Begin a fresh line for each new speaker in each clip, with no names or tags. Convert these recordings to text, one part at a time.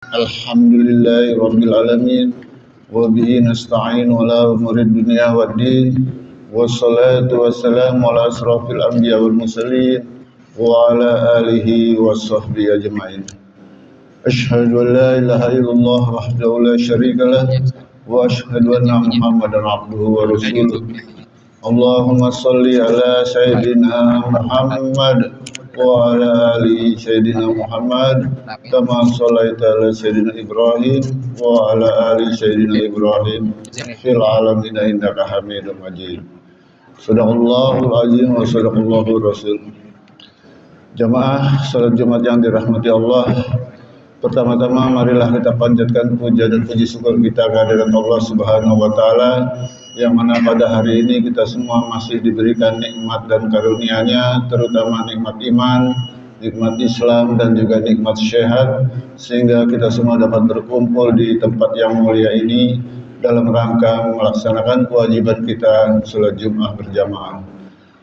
Alhamdulillahi rabbil alamin wa bihi nasta'in ala umuri dunya waddin wassalatu wassalamu ala asrafil anbiya wal mursalin wa ala alihi wa sahbihi ajma'in. Asyhadu an la ilaha illallah wahdahu la syarika lah wa asyhadu anna Muhammadan abduhu wa rasuluh. Allahumma salli ala sayyidina Muhammad wa ala ali sayyidina Muhammad kama shallaita ala sayyidina Ibrahim wa ala ali sayyidina Ibrahim fil alamin innaka Hamidum Majid. Sadaqallahul azim wa sadaqallahur rasul. Jamaah salat Jumat yang dirahmati Allah, pertama-tama marilah kita panjatkan puja dan puji syukur kita kehadirat Allah Subhanahu wa taala yang mana pada hari ini kita semua masih diberikan nikmat dan karunia-Nya, terutama nikmat iman, nikmat Islam dan juga nikmat sehat, sehingga kita semua dapat berkumpul di tempat yang mulia ini dalam rangka melaksanakan kewajiban kita salat Jumat berjamaah.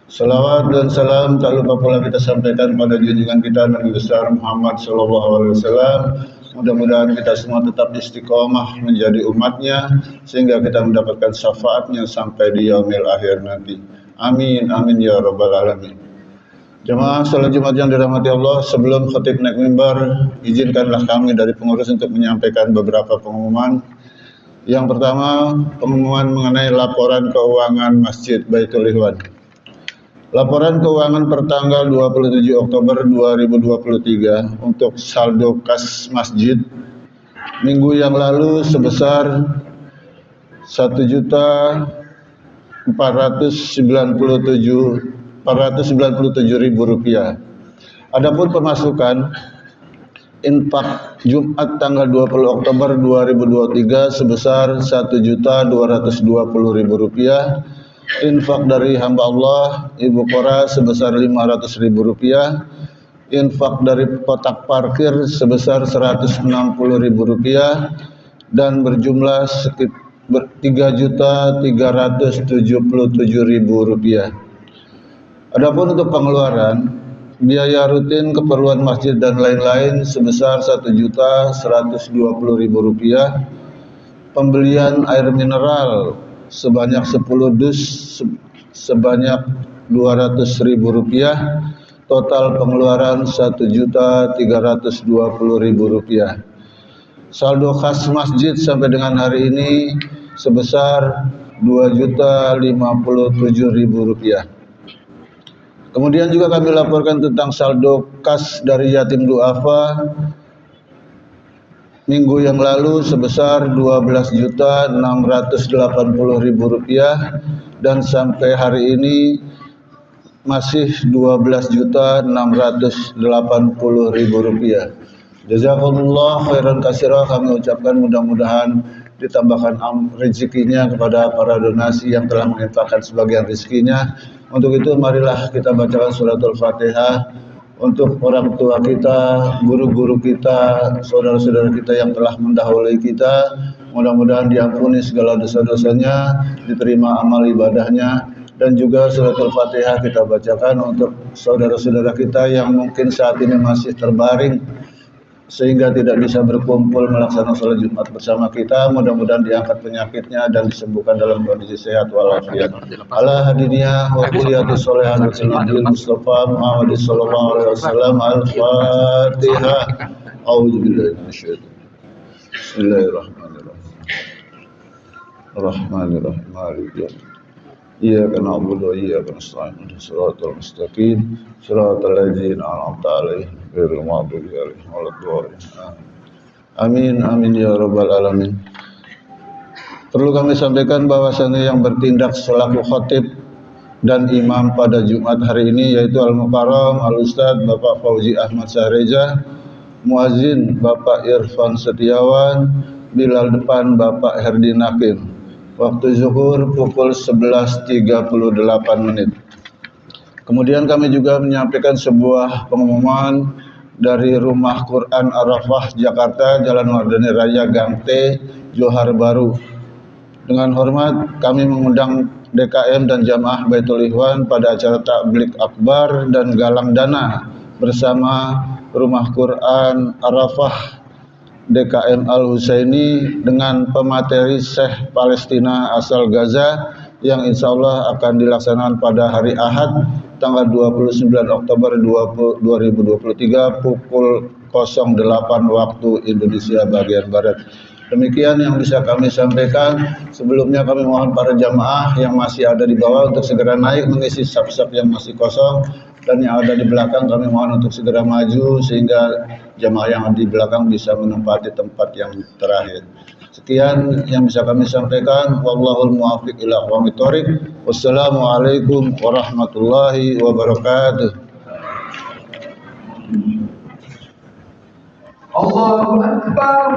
Salawat dan salam tak lupa pula kita sampaikan pada junjungan kita Nabi besar Muhammad SAW. Mudah-mudahan kita semua tetap istiqomah menjadi umatnya sehingga kita mendapatkan syafaatnya sampai di yaumil akhir nanti. Amin, amin ya rabbal alamin. Jemaah salat Jumat yang dirahmati Allah, sebelum khatib naik mimbar, izinkanlah kami dari pengurus untuk menyampaikan beberapa pengumuman. Yang pertama, pengumuman mengenai laporan keuangan Masjid Baitul Ikhwan. Laporan keuangan pertanggal 27 Oktober 2023 untuk saldo kas masjid minggu yang lalu sebesar Rp1.497.497.000. Adapun pemasukan infak Jumat tanggal 20 Oktober 2023 sebesar Rp1.220.000. Infak dari hamba Allah Ibu Qora sebesar Rp500.000, infak dari kotak parkir sebesar Rp160.000 dan berjumlah Rp3.377.000. Adapun untuk pengeluaran biaya rutin keperluan masjid dan lain-lain sebesar Rp1.120.000, pembelian air mineral sebanyak 10 dus sebanyak Rp200.000, total pengeluaran Rp1.320.000. Saldo khas masjid sampai dengan hari ini sebesar Rp2.057.000. Kemudian juga kami laporkan tentang saldo kas dari yatim duafa minggu yang lalu sebesar Rp12.680.000 dan sampai hari ini masih Rp12.680.000. Jazakumullah khairan katsira, kami ucapkan mudah-mudahan ditambahkan rezekinya kepada para donasi yang telah menginfakkan sebagian rezekinya. Untuk itu marilah kita bacakan suratul Fatihah untuk orang tua kita, guru-guru kita, saudara-saudara kita yang telah mendahului kita. Mudah-mudahan diampuni segala dosa-dosanya, diterima amal ibadahnya, dan juga suratul Fatihah kita bacakan untuk saudara-saudara kita yang mungkin saat ini masih terbaring sehingga tidak bisa berkumpul melaksanakan salat Jumat bersama kita. Mudah-mudahan diangkat penyakitnya dan disembuhkan dalam kondisi sehat walafiat. Ala hadiniya wa kuliyatus solehan Nabi Mustafa Muhammad sallallahu alaihi wasallam. Al-Fatihah. A'udzubillahi minasyaitonir rajim. Bismillahirrahmanirrahim. Rahmanirrahim. Maliki yaumiddin. Iyyaka na'budu wa iyyaka nasta'in. Shiratal mustaqim. Shiratal ladzina an'amta 'alaihim ghairil maghdubi 'alaihim waladdallin. Amin amin ya rabbal alamin. Perlu kami sampaikan bahwasannya yang bertindak selaku khatib dan imam pada Jumat hari ini yaitu Al-Mukarram Al-Ustadz Bapak Fauzi Ahmad Sahreja, muazin Bapak Irfan Setiawan, bilal depan Bapak Herdi Nakim. Waktu zuhur pukul 11.38. Kemudian kami juga menyampaikan sebuah pengumuman dari Rumah Quran Arafah Jakarta, Jalan Mardani Raya Gang T, Johar Baru. Dengan hormat kami mengundang DKM dan Jamaah Baitul Ikhwan pada acara Tablik Akbar dan Galang Dana bersama Rumah Quran Arafah DKM Al-Husaini dengan pemateri Syekh Palestina asal Gaza yang insya Allah akan dilaksanakan pada hari Ahad tanggal 29 Oktober 2023 pukul 08 waktu Indonesia bagian Barat. Demikian yang bisa kami sampaikan. Sebelumnya kami mohon para jamaah yang masih ada di bawah untuk segera naik mengisi saf-saf yang masih kosong, dan yang ada di belakang kami mohon untuk segera maju sehingga jamaah yang ada di belakang bisa menempati tempat yang terakhir. Sekian yang bisa kami sampaikan. Wallahul muwaffiq ila aqwamit thoriq. Wassalamualaikum warahmatullahi wabarakatuh.
Allahu Akbar.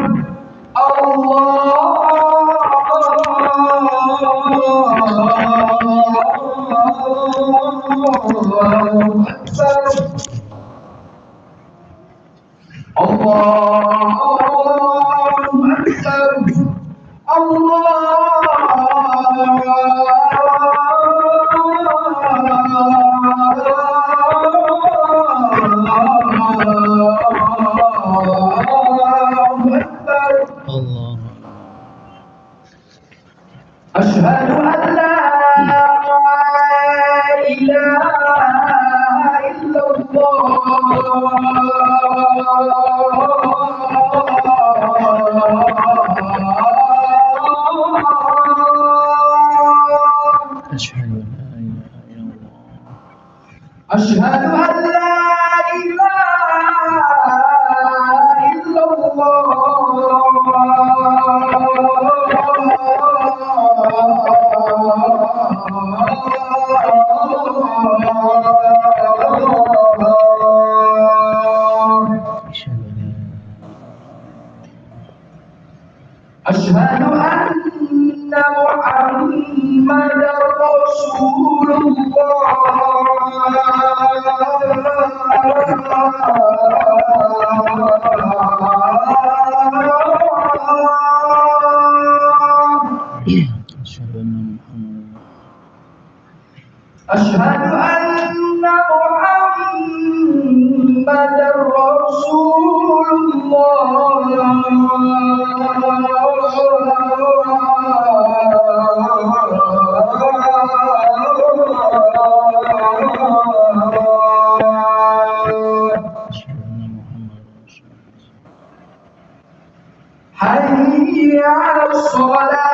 Asyhadu an la ilaha illallah. Asyhadu an la ilaha Asyhadu anna Muhammadar Asyhadu anna Muhammadar Hayya 'alas shalah.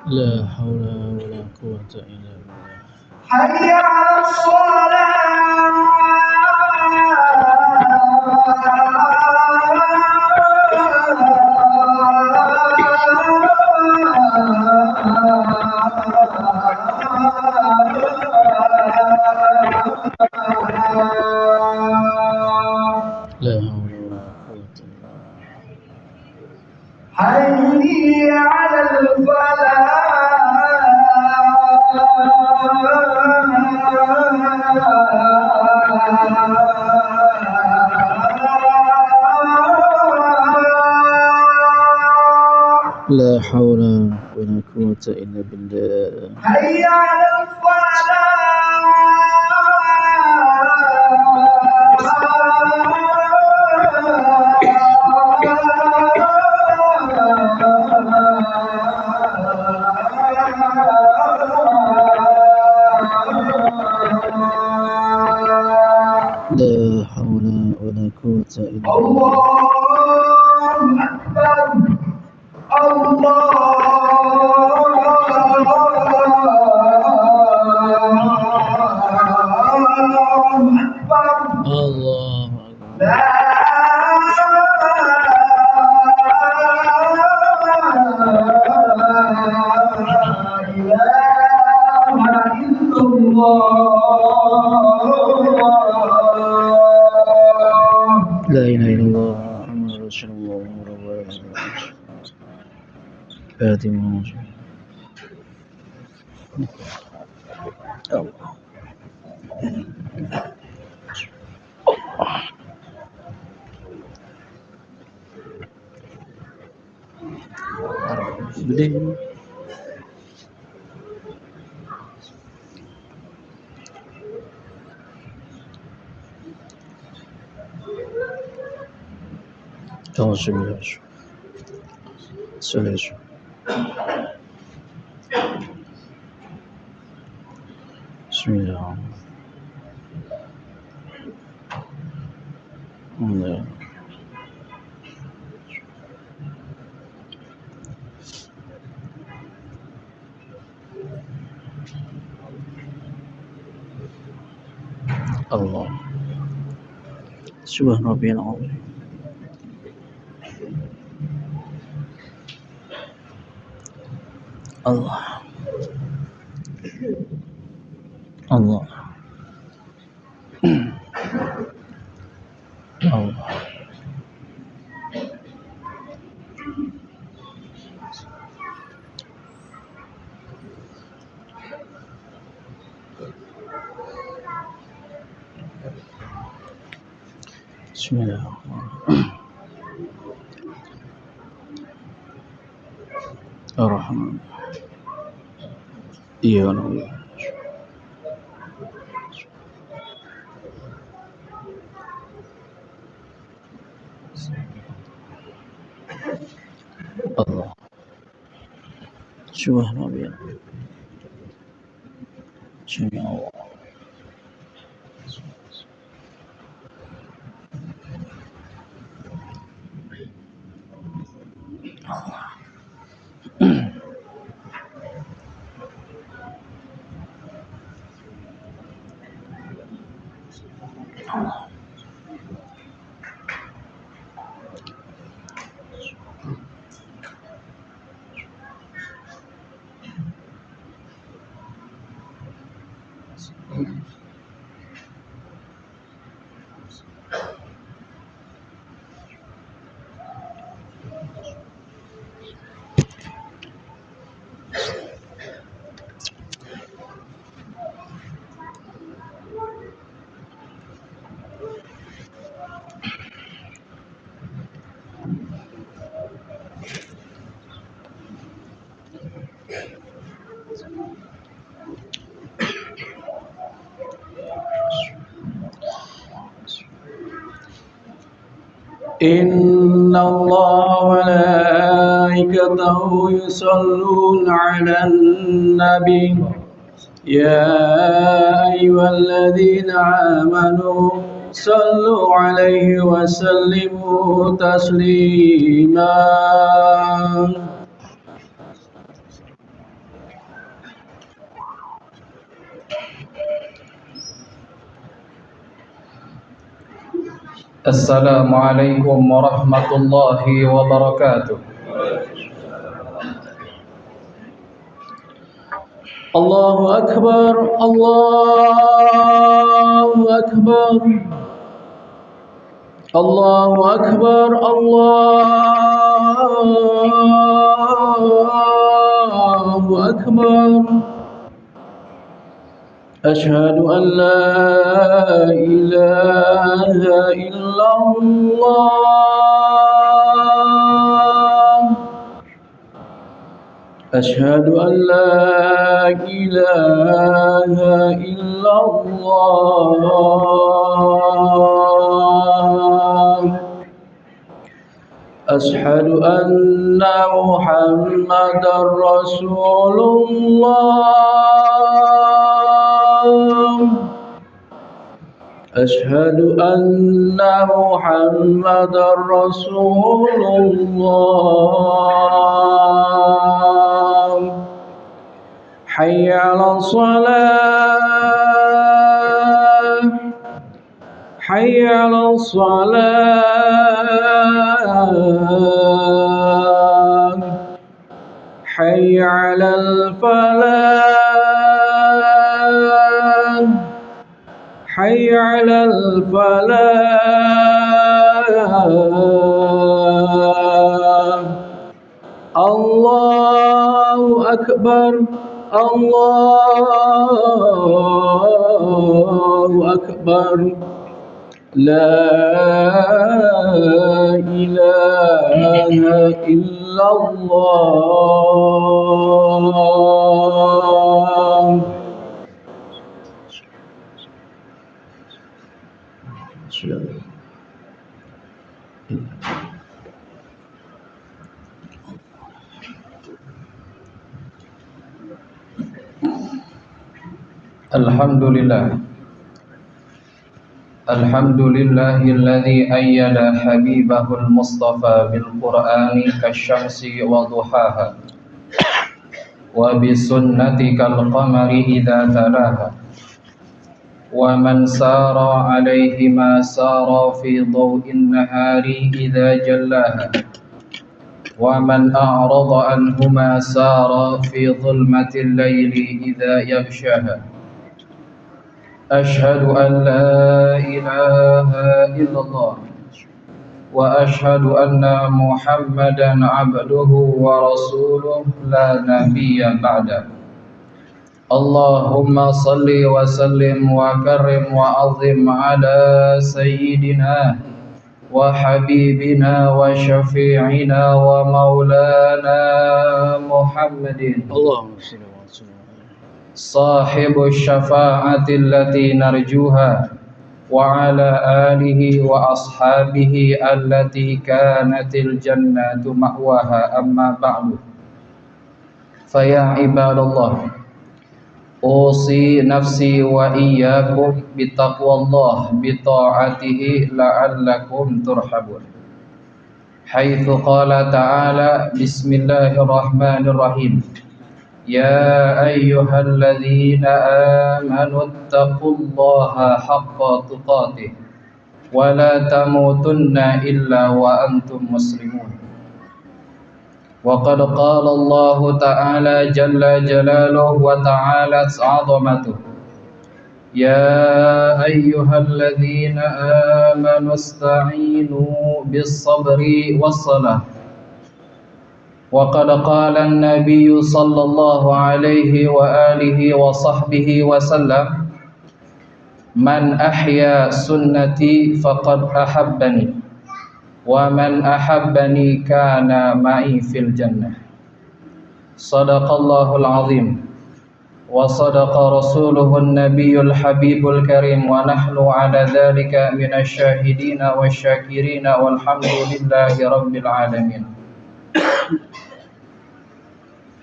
La haula wala quwwata illa billah.
Hayya 'alas shalah.
La haula wala quwwata illa billah.
Hayya 'alal falah.
La haula wala quwwata illa billah.
Hayya 'alal
La haula wala quwwata illa billah.
Allahu Akbar. Allahu Akbar.
Allahu akbar.
La ilaha illallah.
La ilaha illallah Muhammadur Rasulullah. Fatimah. Allah. Beli أعوذ بالله بسم الله الله سبحان ربي العظيم الله الله الله بسم الله الرحمن إياك نعبد الله سبحان ربي سمع الله إن الله وملائكته يصلون على النبي يا أيها الذين آمنوا صلوا عليه وسلموا تسليما
السلام عليكم ورحمة الله وبركاته.
الله أكبر الله أكبر الله أكبر الله أكبر أشهد أن لا إله إلا الله أشهد أن لا إله إلا الله أشهد أن محمدا رسول الله أشهد أن محمدا رسول الله حي على الصلاة حي على الصلاة حي على الفلاح حي على الفلاح الله أكبر الله أكبر لا إله إلا الله
Alhamdulillah. Alhamdulillahilladzi ayyada habibahul mustafa bil qur'ani kasyamsi wa duhaha wa bisunnati kal qamari idza talaha wa man sara alaihi ma sara fi dhaw'in nahari idza jallaha wa man a'rada anhu ma sara fi dhulmatil laili idza yaghshaha. أشهد أن لا إله إلا الله وأشهد أن محمدا عبده ورسوله لا نبي بعده. اللهم صل وسلم وكرم وعظم على سيدنا وحبيبنا وشفيعنا ومولانا محمد
اللهم صل وسلم
صاحب الشفاعة التي نرجوها وعلى آله وأصحابه التي كانت الجنة مأواها. أما بعد فيا عباد الله أوصي نفسي وإياكم بتقوى الله بطاعته لعلكم ترحمون، حيث قال تعالى: بسم الله الرحمن الرحيم. يا أيها الذين آمنوا اتقوا الله حق تقاته ولا تموتن إلا وأنتم مسلمون. وقد قال الله تعالى جل جلاله وتعالت عظمته: يا أيها الذين آمنوا استعينوا بالصبر والصلاة. وقد قال النبي صلى الله عليه وآله وصحبه وسلم: من أحيا سنتي فقد أحبني ومن أحبني كان معي في الجنة. صدق الله العظيم وصدق رسوله النبي الحبيب الكريم ونحن على ذلك من الشاهدين والشاكرين والحمد لله رب العالمين.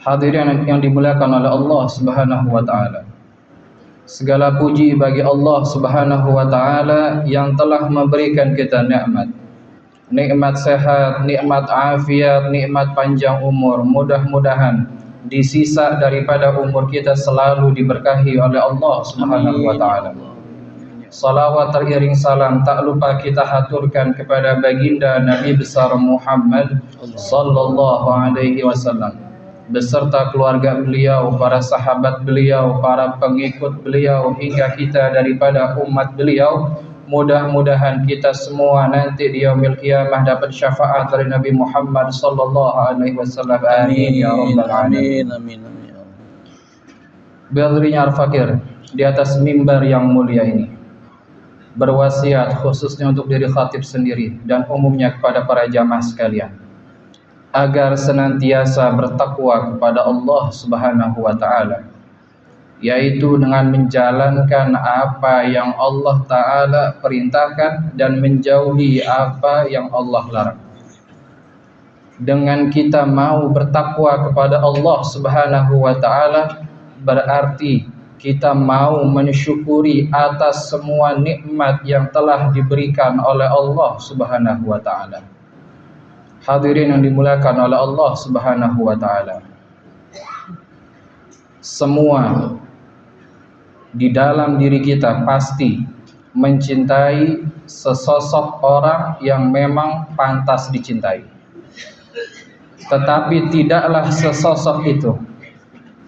Hadirin yang dimuliakan oleh Allah Subhanahu wa taala. Segala puji bagi Allah Subhanahu wa taala yang telah memberikan kita nikmat. Nikmat sehat, nikmat afiat, nikmat panjang umur. Mudah-mudahan di sisa daripada umur kita selalu diberkahi oleh Allah Subhanahu wa taala. Salawat teriring salam tak lupa kita haturkan kepada baginda Nabi besar Muhammad sallallahu alaihi wasallam beserta keluarga beliau, para sahabat beliau, para pengikut beliau hingga kita daripada umat beliau. Mudah-mudahan kita semua nanti di yaumil qiyamah dapat syafaat dari Nabi Muhammad sallallahu alaihi wasallam. Amin ya rabbal alamin.
Amin.
Berdirinya Al-Fakir di atas mimbar yang mulia ini berwasiat khususnya untuk diri khatib sendiri dan umumnya kepada para jamaah sekalian agar senantiasa bertakwa kepada Allah Subhanahu wa taala, yaitu dengan menjalankan apa yang Allah taala perintahkan dan menjauhi apa yang Allah larang. Dengan kita mau bertakwa kepada Allah Subhanahu wa taala berarti kita mau mensyukuri atas semua nikmat yang telah diberikan oleh Allah Subhanahu wa taala. Hadirin yang dimuliakan oleh Allah Subhanahu wa taala. Semua di dalam diri kita pasti mencintai sesosok orang yang memang pantas dicintai. Tetapi tidaklah sesosok itu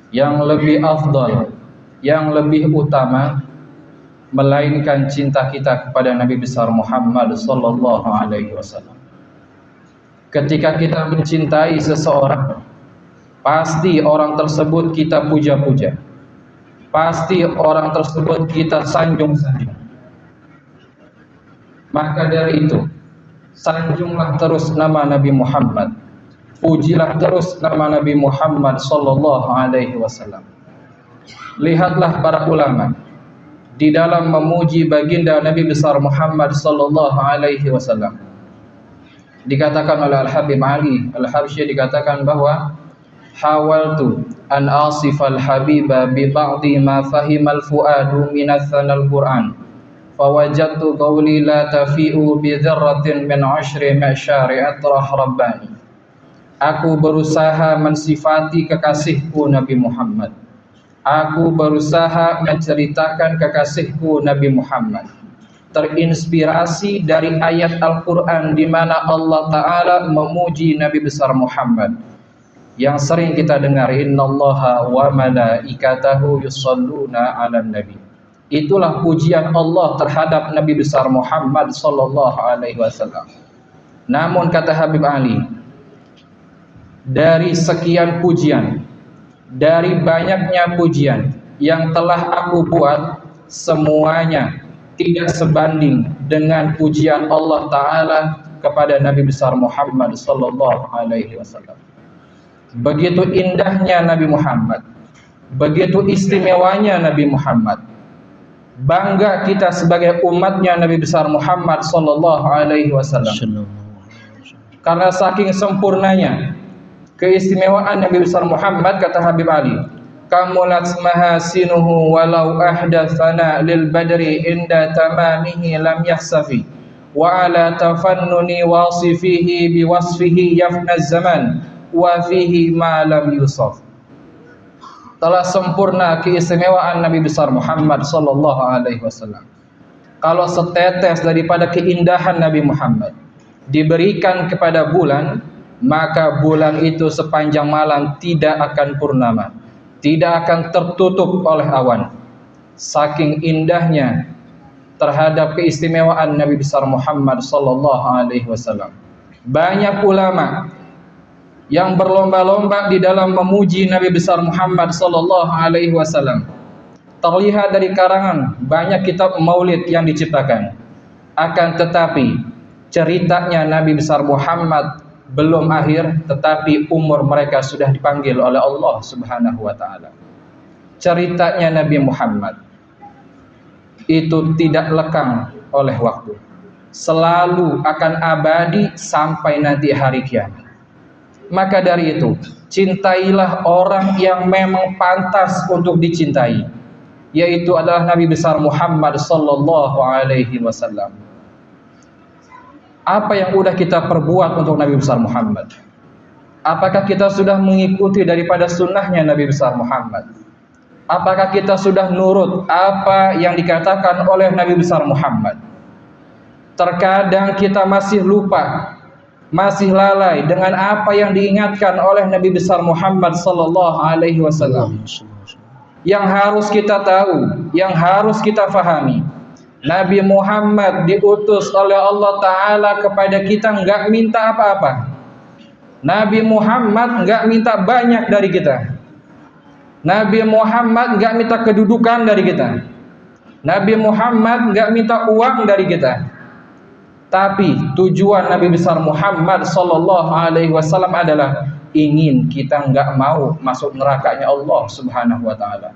yang lebih afdal, yang lebih utama melainkan cinta kita kepada Nabi besar Muhammad sallallahu alaihi wasallam. Ketika kita mencintai seseorang, pasti orang tersebut kita puja-puja. Pasti orang tersebut kita sanjung-sanjung. Maka dari itu, sanjunglah terus nama Nabi Muhammad. Pujilah terus nama Nabi Muhammad sallallahu alaihi wasallam. Lihatlah para ulama di dalam memuji baginda Nabi besar Muhammad sallallahu alaihi wasallam. Dikatakan oleh Al-Habib Ali Al-Habsyi, dikatakan bahwa hawaltu an asifal habiba bi ba'di ma fahimal fuadu minathanal Qur'an fawajadtu qawli la tafi'u bi dzarratin min 'ashri ma'syari atrah rabbani. Aku berusaha mensifati kekasihku Nabi Muhammad. Aku berusaha menceritakan kekasihku Nabi Muhammad, terinspirasi dari ayat Al-Quran di mana Allah Ta'ala memuji Nabi besar Muhammad yang sering kita dengar, innallaha wa malaikatahu yusalluna 'alan nabi. Itulah pujian Allah terhadap Nabi besar Muhammad sallallahu alaihi wasallam. Namun kata Habib Ali, dari sekian pujian, dari banyaknya pujian yang telah aku buat, semuanya tidak sebanding dengan pujian Allah Ta'ala kepada Nabi besar Muhammad sallallahu alaihi wasallam. Begitu indahnya Nabi Muhammad, begitu istimewanya Nabi Muhammad. Bangga kita sebagai umatnya Nabi besar Muhammad sallallahu alaihi wasallam. Karena saking sempurnanya keistimewaan Nabi besar Muhammad, kata Habib Ali, kamulat mahasinuhu walau ahdatsana lil badri inda tamamihi lam yahsafi wa ala tafannuni wasifihi biwasfihi yafna zaman wa fihi ma lam yusaf. Telah sempurna keistimewaan Nabi besar Muhammad sallallahu alaihi wasallam. Kalau setetes daripada keindahan Nabi Muhammad diberikan kepada bulan, maka bulan itu sepanjang malam tidak akan purnama, tidak akan tertutup oleh awan. Saking indahnya terhadap keistimewaan Nabi besar Muhammad sallallahu alaihi wasallam. Banyak ulama yang berlomba-lomba di dalam memuji Nabi besar Muhammad sallallahu alaihi wasallam. Terlihat dari karangan banyak kitab maulid yang diciptakan. Akan tetapi ceritanya Nabi besar Muhammad belum akhir, tetapi umur mereka sudah dipanggil oleh Allah Subhanahu wa taala. Ceritanya Nabi Muhammad itu tidak lekang oleh waktu, selalu akan abadi sampai nanti hari kiamat. Maka dari itu, cintailah orang yang memang pantas untuk dicintai, yaitu adalah Nabi besar Muhammad sallallahu alaihi wasallam. Apa yang sudah kita perbuat untuk Nabi besar Muhammad? Apakah kita sudah mengikuti daripada sunnahnya Nabi besar Muhammad? Apakah kita sudah nurut apa yang dikatakan oleh Nabi besar Muhammad? Terkadang kita masih lupa, masih lalai dengan apa yang diingatkan oleh Nabi besar Muhammad sallallahu alaihi wasallam. Yang harus kita tahu, yang harus kita fahami, Nabi Muhammad diutus oleh Allah Ta'ala kepada kita enggak minta apa-apa. Nabi Muhammad enggak minta banyak dari kita. Nabi Muhammad enggak minta kedudukan dari kita. Nabi Muhammad enggak minta uang dari kita. Tapi tujuan Nabi besar Muhammad sallallahu alaihi wasallam adalah ingin kita enggak mau masuk nerakanya Allah Subhanahu wa taala.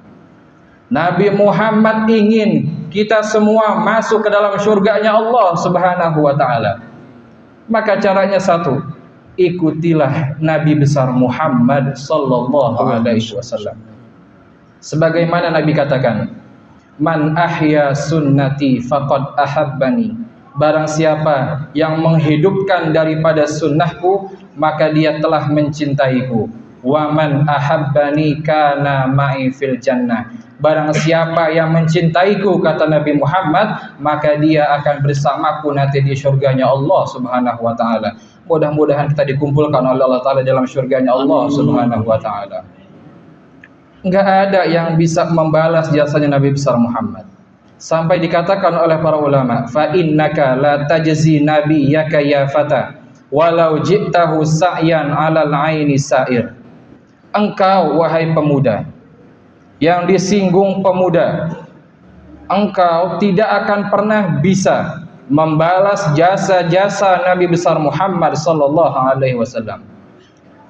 Nabi Muhammad ingin kita semua masuk ke dalam surganya Allah Subhanahu wa taala. Maka caranya satu, ikutilah Nabi besar Muhammad sallallahu alaihi wasallam. Sebagaimana Nabi katakan, man ahya sunnati faqad ahabbani. Barang siapa yang menghidupkan daripada sunnahku, maka dia telah mencintaiku. Wa man ahabbani kana ma'i fil jannah. Barang siapa yang mencintaiku, kata Nabi Muhammad, maka dia akan bersamaku nanti di surganya Allah Subhanahu wa taala. Mudah-mudahan kita dikumpulkan oleh Allah Ta'ala dalam surganya Allah Subhanahu wa taala. Enggak ada yang bisa membalas jasanya Nabi besar Muhammad. Sampai dikatakan oleh para ulama, fa innaka la tajzi nabiyyaka ya fata walau ji'tahu sa'yan 'alal 'aini sa'ir. Engkau wahai pemuda yang disinggung pemuda, engkau tidak akan pernah bisa membalas jasa-jasa Nabi besar Muhammad sallallahu alaihi wasallam.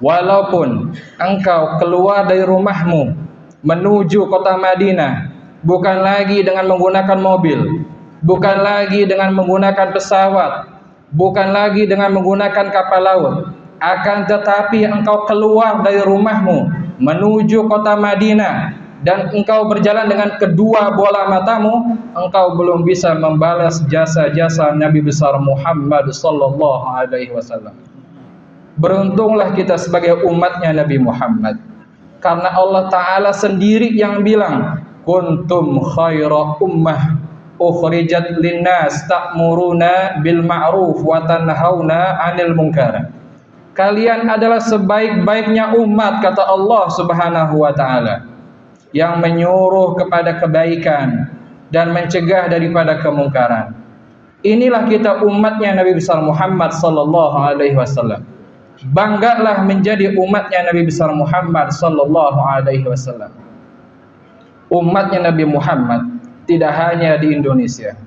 Walaupun engkau keluar dari rumahmu menuju kota Madinah, bukan lagi dengan menggunakan mobil, bukan lagi dengan menggunakan pesawat, bukan lagi dengan menggunakan kapal laut, Akan tetapi engkau keluar dari rumahmu menuju kota Madinah dan engkau berjalan dengan kedua bola matamu, engkau belum bisa membalas jasa-jasa Nabi besar Muhammad sallallahu alaihi wasallam. Beruntunglah kita sebagai umatnya Nabi Muhammad, karena Allah Ta'ala sendiri yang bilang, kuntum khaira ummah ukhrijat linnas ta'muruna bil ma'ruf wa tanhauna 'anil munkar. Kalian adalah sebaik-baiknya umat, kata Allah Subhanahu wa Ta'ala, yang menyuruh kepada kebaikan dan mencegah daripada kemungkaran. Inilah kita umatnya Nabi besar Muhammad sallallahu alaihi wasallam. Banggalah menjadi umatnya Nabi besar Muhammad sallallahu alaihi wasallam. Umatnya Nabi Muhammad tidak hanya di Indonesia.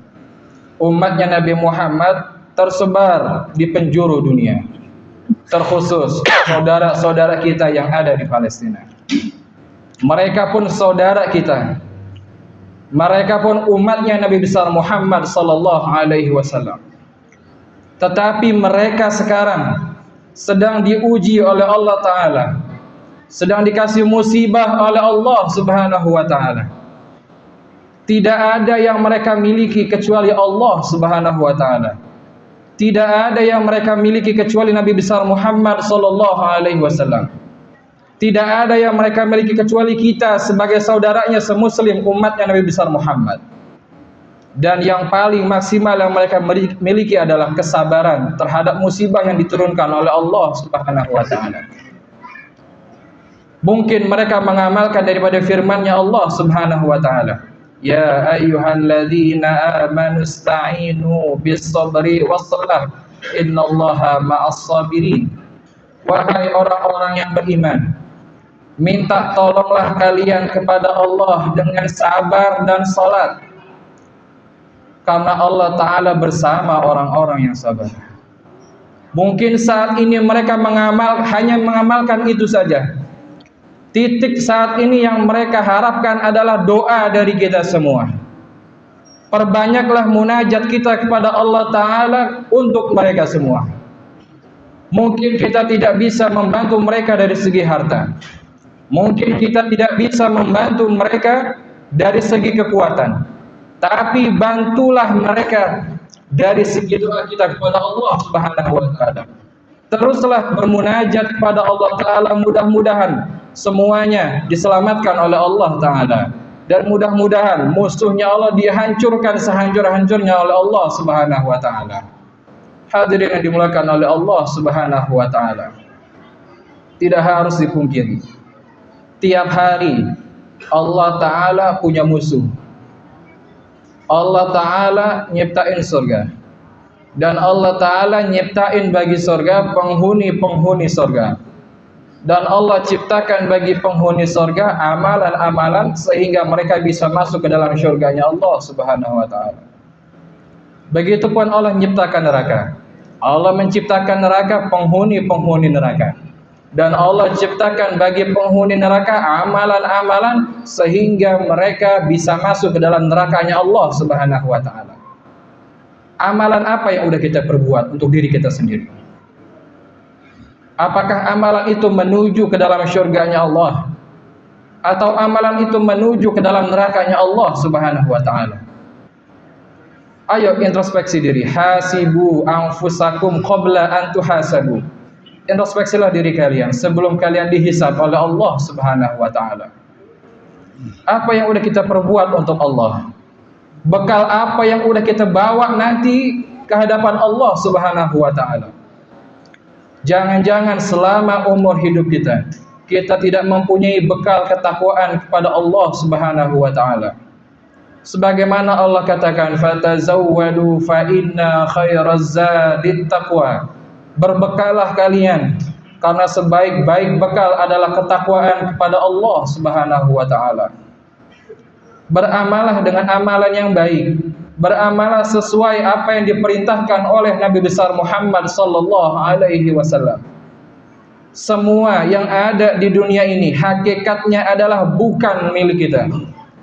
Umatnya Nabi Muhammad tersebar di penjuru dunia. Terkhusus saudara-saudara kita yang ada di Palestina. Mereka pun saudara kita. Mereka pun umatnya Nabi besar Muhammad sallallahu alaihi wasallam. Tetapi mereka sekarang sedang diuji oleh Allah Ta'ala, sedang dikasih musibah oleh Allah Subhanahu wa Ta'ala. Tidak ada yang mereka miliki kecuali Allah Subhanahu wa Ta'ala. Tidak ada yang mereka miliki kecuali Nabi besar Muhammad sallallahu alaihi wasallam. Tidak ada yang mereka miliki kecuali kita sebagai saudaranya semuslim umatnya Nabi besar Muhammad. Dan yang paling maksimal yang mereka miliki adalah kesabaran terhadap musibah yang diturunkan oleh Allah Subhanahu wa Ta'ala. Mungkin mereka mengamalkan daripada firman-Nya Allah Subhanahu wa Ta'ala, ya ayyuhalladzina amanu ista'inu bis-sabri was-salah innallaha ma'as-sabirin. Wahai orang-orang yang beriman, minta tolonglah kalian kepada Allah dengan sabar dan salat, karena Allah Ta'ala bersama orang-orang yang sabar. Mungkin saat ini mereka hanya mengamalkan itu saja. Titik saat ini yang mereka harapkan adalah doa dari kita semua. Perbanyaklah munajat kita kepada Allah Ta'ala untuk mereka semua. Mungkin kita tidak bisa membantu mereka dari segi harta. Mungkin kita tidak bisa membantu mereka dari segi kekuatan. Tapi bantulah mereka dari segi doa kita kepada Allah Subhanahu wa Ta'ala. Teruslah bermunajat kepada Allah Ta'ala, mudah-mudahan semuanya diselamatkan oleh Allah Ta'ala. Dan mudah-mudahan musuhnya Allah dihancurkan sehancur-hancurnya oleh Allah Subhanahu wa Ta'ala. Hadirin yang dimuliakan oleh Allah Subhanahu wa Ta'ala, tidak harus dipungkiri, tiap hari Allah Ta'ala punya musuh. Allah Ta'ala nyiptain surga, dan Allah Ta'ala nyiptain bagi surga penghuni-penghuni surga. Dan Allah ciptakan bagi penghuni surga amalan-amalan sehingga mereka bisa masuk ke dalam syurganya Allah Subhanahu wa Ta'ala. Begitupun Allah menciptakan neraka. Allah menciptakan neraka penghuni-penghuni neraka. Dan Allah ciptakan bagi penghuni neraka amalan-amalan sehingga mereka bisa masuk ke dalam nerakanya Allah Subhanahu wa Ta'ala. Amalan apa yang udah kita perbuat untuk diri kita sendiri? Apakah amalan itu menuju ke dalam syurganya Allah, atau amalan itu menuju ke dalam nerakanya Allah Subhanahu wa Ta'ala? Ayo introspeksi diri. Hasibu anfusakum qabla an tuhasabu. Introspeksilah diri kalian sebelum kalian dihisab oleh Allah Subhanahu wa Ta'ala. Apa yang udah kita perbuat untuk Allah? Bekal apa yang udah kita bawa nanti ke hadapan Allah Subhanahu wa Ta'ala? Jangan-jangan selama umur hidup kita tidak mempunyai bekal ketakwaan kepada Allah Subhanahu wa Ta'ala. Sebagaimana Allah katakan, fatazawwadu fa inna khairaz zadit taqwa. Berbekalah kalian, karena sebaik-baik bekal adalah ketakwaan kepada Allah Subhanahu wa Ta'ala. Beramalah dengan amalan yang baik, beramalah sesuai apa yang diperintahkan oleh Nabi besar Muhammad sallallahu alaihi wasallam. Semua yang ada di dunia ini hakikatnya adalah bukan milik kita.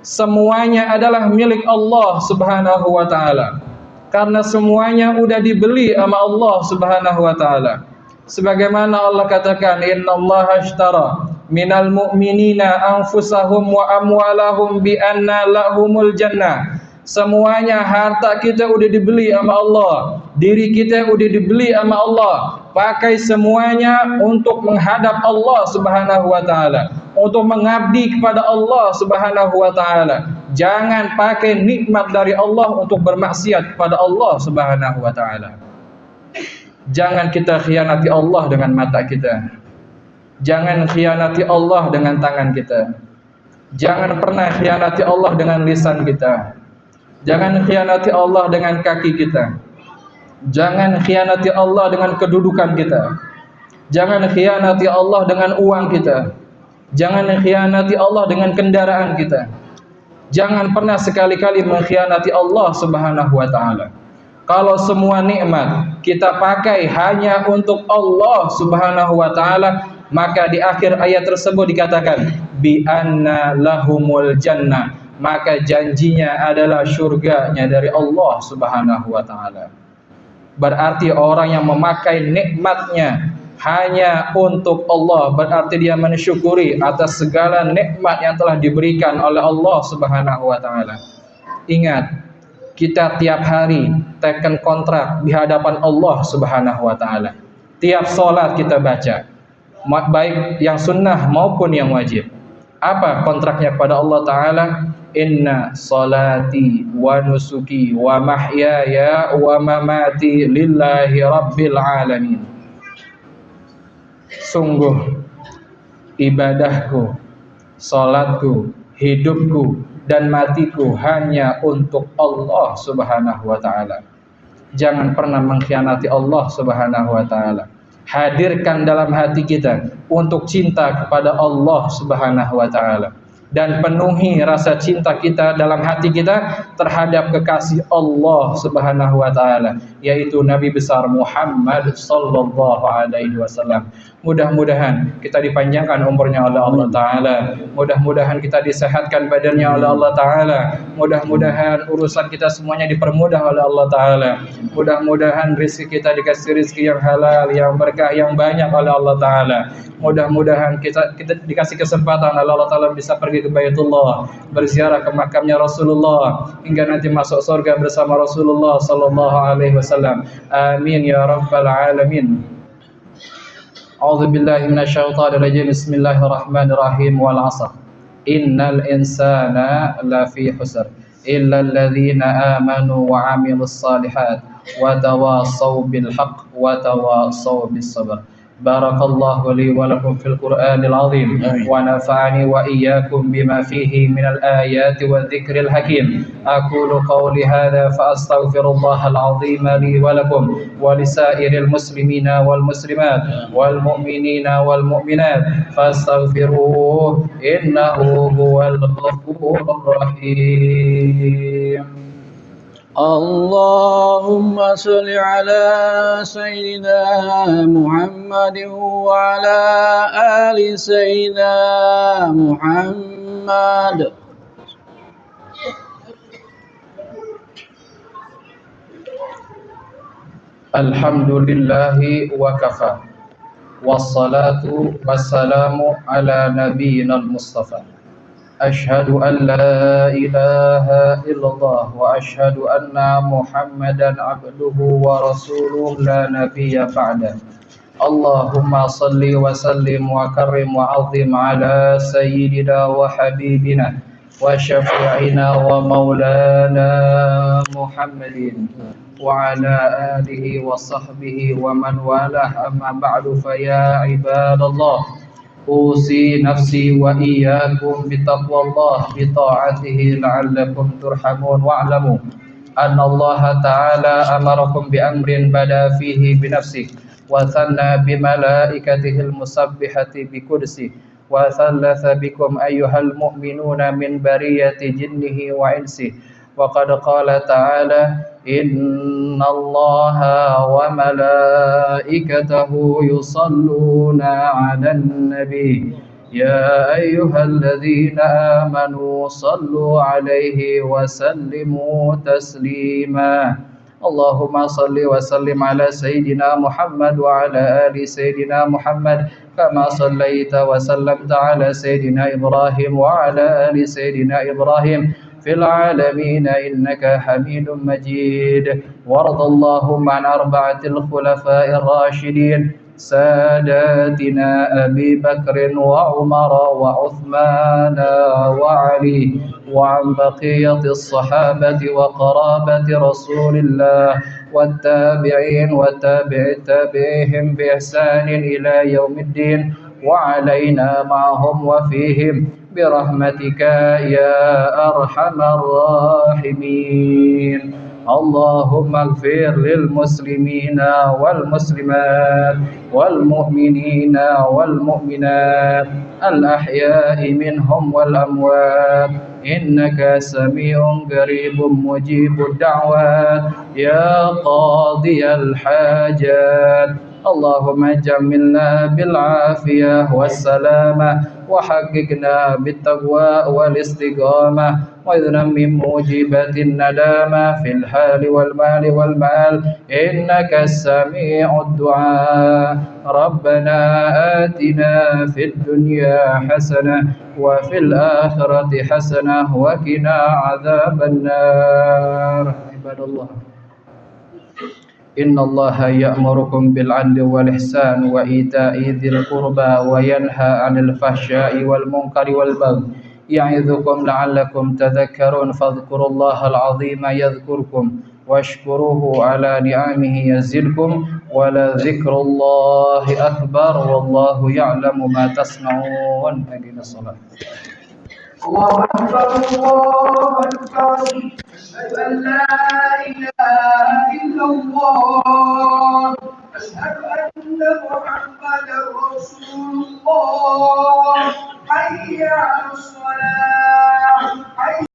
Semuanya adalah milik Allah Subhanahu wa Ta'ala. Karena semuanya udah dibeli sama Allah Subhanahu wa Ta'ala. Sebagaimana Allah katakan, innallaha ashtara minal mu'minina anfusahum wa amwalahum bi anna lahumul jannah. Semuanya harta kita udah dibeli sama Allah, diri kita udah dibeli sama Allah. Pakai semuanya untuk menghadap Allah Subhanahu wa taala, untuk mengabdi kepada Allah Subhanahu wa taala. Jangan pakai nikmat dari Allah untuk bermaksiat kepada Allah Subhanahu wa taala. Jangan kita khianati Allah dengan mata kita. Jangan khianati Allah dengan tangan kita. Jangan pernah khianati Allah dengan lisan kita. Jangan khianati Allah dengan kaki kita. Jangan khianati Allah dengan kedudukan kita. Jangan khianati Allah dengan uang kita. Jangan khianati Allah dengan kendaraan kita. Jangan pernah sekali-kali mengkhianati Allah Subhanahu wa taala. Kalau semua nikmat kita pakai hanya untuk Allah Subhanahu wa taala, maka di akhir ayat tersebut dikatakan bi anna lahumul jannah, maka janjinya adalah surganya dari Allah Subhanahu wa taala. Berarti orang yang memakai nikmatnya hanya untuk Allah, berarti dia mensyukuri atas segala nikmat yang telah diberikan oleh Allah Subhanahu wa taala. Ingat, kita tiap hari teken kontrak di hadapan Allah Subhanahu wa taala. Tiap salat kita baca, baik yang sunnah maupun yang wajib. Apa kontraknya kepada Allah taala? Inna salati wa nusuki wa mahyaya wa mamati lillahi rabbil alamin. Sungguh ibadahku, salatku, hidupku dan matiku hanya untuk Allah Subhanahu wa taala. Jangan pernah mengkhianati Allah Subhanahu wa taala. Hadirkan dalam hati kita untuk cinta kepada Allah Subhanahu wa taala, dan penuhi rasa cinta kita dalam hati kita terhadap kekasih Allah Subhanahu wa taala, yaitu Nabi besar Muhammad sallallahu alaihi wasallam. Mudah-mudahan kita dipanjangkan umurnya oleh Allah taala. Mudah-mudahan kita disehatkan badannya oleh Allah taala. Mudah-mudahan urusan kita semuanya dipermudah oleh Allah taala. Mudah-mudahan rezeki kita dikasih rezeki yang halal, yang berkah, yang banyak oleh Allah taala. Mudah-mudahan kita dikasih kesempatan oleh Allah taala bisa pergi ke Baitullah, berziarah ke makamnya Rasulullah hingga nanti masuk surga bersama Rasulullah sallallahu alaihi wasallam. Amin ya rabbal alamin. A'udzu billahi minasyaitonir rajim. Bismillahirrahmanirrahim. Wal 'ashr. Innal insana lafi khusr illa alladhina amanu wa 'amilus shalihat wa tawassaw bil haqq wa tawassaw bis sabr. Barakallahu li wa lakum fil Qur'anil azim wa nafa'ani wa iyyakum bima fihi minal ayati wa dzikril hakim. Aqulu qawli hadza fa astaghfirullahal azim li wa lakum wa lisairil muslimina wal muslimat wal mu'minina wal mu'minat fastaghfiruhu innahu huwal ghafurur rahim.
Allahumma salli ala Sayyidina Muhammadin wa ala ali Sayyidina Muhammad.
Alhamdulillahi wa kafa, wassalatu wassalamu ala nabiyyina al-mustafa. Ashhadu an la ilaha illallah wa ashhadu anna Muhammadan abduhu wa rasuluh la nabiyya ba'da. Allahumma salli wa sallim wa karrim wa azim ala sayyidina wa habibina wa syafi'ina wa maulana Muhammadin wa ala alihi wa sahbihi wa man walah, amma ba'du. Fa ya ibadallah, usi nafsi wa iyyakum bitaqwallah bi ta'atihi la'allakum turhamun. Wa'lamu anna Allah ta'ala amarakum bi amrin bada fihi bi nafsihi wa thanna bi malaikatihi al-musabbihati bi qudsihi wa thalatha bikum ayyuhal mu'minuna min bariyati jinnihi wa insihi. Wa qad qala ta'ala inna Allaha wa malaikatahu yusalluna 'alan nabi ya ayyuhalladzina amanu sallu 'alaihi wa sallimu taslima. اللهم صل وسلم على سيدنا محمد وعلى آل سيدنا محمد كما صليت وسلمت على سيدنا إبراهيم وعلى آل سيدنا إبراهيم في العالمين إنك حميد مجيد. وارض اللهم عن أربعة الخلفاء الراشدين ساداتنا أبي بكر وعمر وعثمان وعلي وعن بقية الصحابة وقرابة رسول الله والتابعين وتابع التابعين بإحسان إلى يوم الدين وعلينا معهم وفيهم برحمتك يا أرحم الراحمين. اللهم اغفر للمسلمين والمسلمات والمؤمنين والمؤمنات الأحياء منهم والأموات إنك سميع قريب مجيب الدعوات يا قاضي الحاجات. اللهم جملنا بالعافية والسلامة وحققنا بالتقوى والاستقامة وإذن من موجبات الندامة في الحال والمال والمال إنك السميع الدعاء. ربنا آتنا في الدنيا حسنة وفي الآخرة حسنة وقنا عذاب النار. عباد الله إن الله يأمركم بالعدل والإحسان وإيتاء ذي القربى وينهى عن الفحشاء والمنكر والبغي يعظكم لعلكم تذكرون. فاذكروا الله العظيم يذكركم واشكروه على نعمه يزدكم ولذكر الله أكبر والله يعلم ما تصنعون. أقم الصلاة.
الله أكبر الله أكبر أشهد أن لا إله إلا الله أشهد أن محمدا رسول الله حي على الصلاة